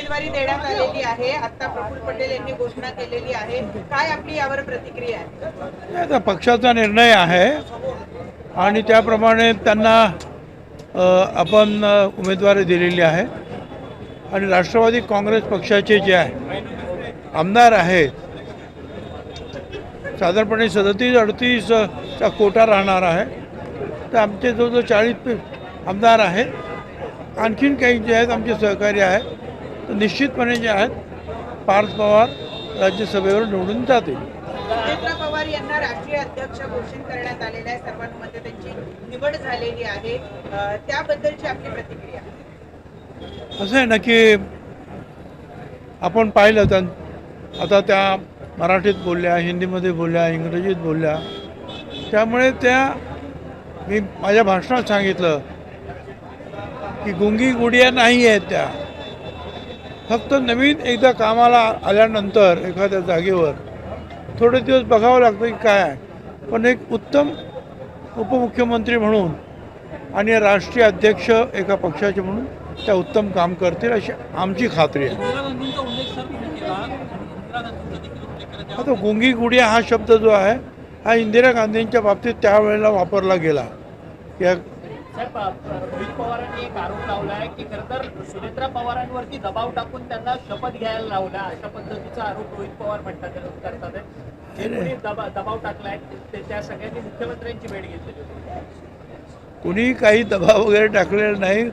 उमेदवारी देण्यात आलेली आहे. आता प्रफुल्ल पटेल यांनी घोषणा केलेली आहे. काय आपली यावर प्रतिक्रिया आहे? आता पक्षाचा निर्णय आहे आणि त्याप्रमाणे त्यांना आपण उमेदवारी दिलेली आहे आणि राष्ट्रवादी काँग्रेस पक्षाचे जे आहे आमदार आहेत साधारणपणे 37-38चा कोटा राहणार आहे. तर आमचे जवळजवळ 40 आमदार आहेत. आणखीन काही जे आहेत आमचे सहकारी आहेत तर निश्चितपणे जे आहेत पार्थ पवार राज्यसभेवर निवडून जातील. सुनेत्रा पवार यांना राष्ट्रीय अध्यक्ष घोषित करण्यात आलेले आहे. सर्वानुमते त्यांची निवड झालेली आहे. त्याबद्दलची आपली प्रतिक्रिया? असं आहे ना की आपण पाहिलं तर आता त्या मराठीत बोलल्या, हिंदीमध्ये बोलल्या, इंग्रजीत बोलल्या. त्यामुळे मी माझ्या भाषणात सांगितलं की गुंगी गुडिया नाही आहेत त्या. फक्त नवीन एकदा कामाला आल्यानंतर एखाद्या जागेवर थोडे दिवस बघावं लागतं की काय आहे. पण एक उत्तम उपमुख्यमंत्री म्हणून आणि राष्ट्रीय अध्यक्ष एका पक्षाचे म्हणून त्या उत्तम काम करतील अशी आमची खात्री आहे. आता गुंगी गुडिया हा शब्द जो आहे हा इंदिरा गांधींच्या बाबतीत त्यावेळेला वापरला गेला. या रोहित पवारांनी एक आरोप लावला आहे की खरं तर सुनेत्रा पवारांवरती दबाव टाकून त्यांना शपथ घ्यायला लावला, अशा पद्धतीचा आरोप रोहित पवार करतात. दबाव टाकलाय त्या सगळ्यांनी मुख्यमंत्र्यांची भेट घेतली. कुणी काही दबाव वगैरे टाकलेला नाही.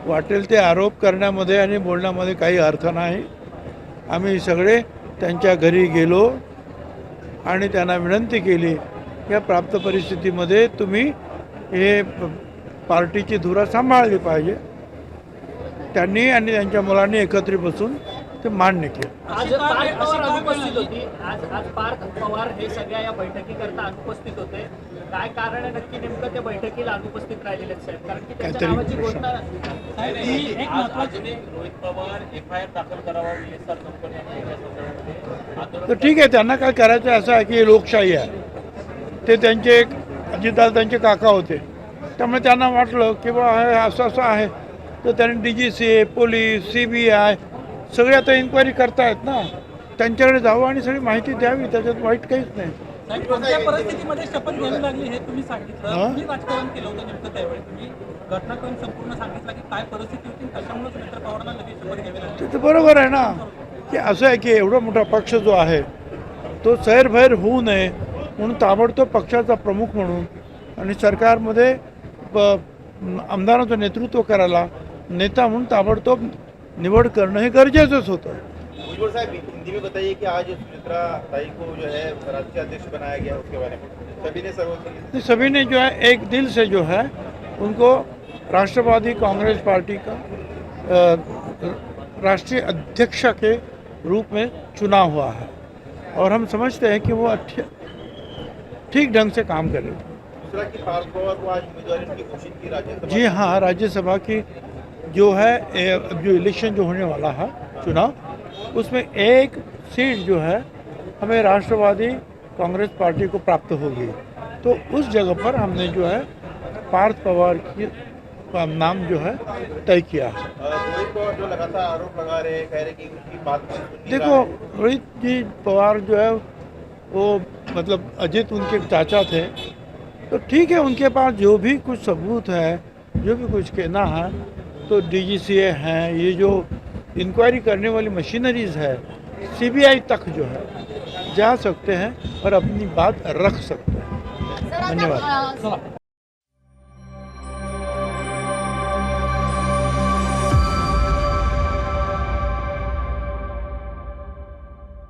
वाटेल ते आरोप करण्यामध्ये आणि बोलण्यामध्ये काही अर्थ नाही. आम्ही सगळे त्यांच्या घरी गेलो आणि त्यांना विनंती केली या प्राप्त परिस्थितीमध्ये तुम्ही हे पार्टीची धुरा सांभाळली पाहिजे. त्यांनी आणि त्यांच्या मुलांनी एकत्रित बसून ते मान्य केलं. आज पार्थ पवार अनुपस्थित होती. आज पार्थ पवार हे सगळ्या या बैठकीकरता अनुपस्थित होते. काय कारण आहे नक्की नेमकं त्या बैठकीला अनुपस्थित राहिलेले साहेब? कारण की त्यांच्या नावाची घोषणा रोहित पवार FIR दाखल करावा तर ठीक आहे. त्यांना काय करायचं असं आहे की लोकशाही आहे. ते त्यांचे एक अजितदादा त्यांचे काका होते. त्यामुळे त्यांना वाटलं की बा असं आहे तर त्यांनी DGCA, पोलीस, CBI सगळे आता इन्क्वायरी करतायत ना. त्यांच्याकडे जावं आणि सगळी माहिती द्यावी. त्याच्यात वाईट काहीच नाही. कोणत्या परिस्थितीमध्ये शपथ घ्यावी लागली हे तुम्ही सांगितलं. तुम्ही राजकारण केलं होतं नेमकं त्यावेळी तुम्ही घटनाक्रम संपूर्ण सांगितलं की काय परिस्थिती होती कशामुळे सुनेत्रा पवारांना लगेच शपथ घ्यावी लागली. ते बरोबर आहे ना की असं आहे की एवढा मोठा पक्ष जो आहे तो सैरभैर होऊ नये म्हणून ताबडतोब पक्षाचा प्रमुख म्हणून आणि सरकारमध्ये आमदारांचं नेतृत्व करायला नेता म्हणून ताबडतोब निवड करणं हे गरजेचंच होतं. भुजबल साहब हिंदी में बताइए कि आज सुनेत्रा ताई को जो है राष्ट्रीय अध्यक्ष बनाया गया उसके बारे में सभी ने जो है एक दिल से जो है उनको राष्ट्रवादी कांग्रेस पार्टी का राष्ट्रीय अध्यक्ष के रूप में चुना हुआ है और हम समझते हैं कि वो ठीक ढंग से काम करेंगे. दूसरा कि पार्थ पवार को आज उम्मीदवारी उनकी घोषित की राज्यसभा. जी हाँ, राज्यसभा की जो है जो इलेक्शन जो होने वाला है चुनाव उसमें एक सीट जो है हमें राष्ट्रवादी कांग्रेस पार्टी को प्राप्त होगी. तो उस जगह पर हमने जो है पार्थ पवार की नाम जो है तय किया है. रोहित पवार जो लगातार आरोप लगा रहे हैं, कह रहे कि उनकी बात देखो रोहित जी पवार जो है वो मतलब अजित उनके चाचा थे. तो ठीक है उनके पास जो भी कुछ सबूत है जो भी कुछ कहना है तो DGCA हैं, ये जो इंक्वायरी करने वाली मशीनरीज है CBI तक जो है जा सकते हैं और अपनी बात रख सकते हैं. धन्यवाद.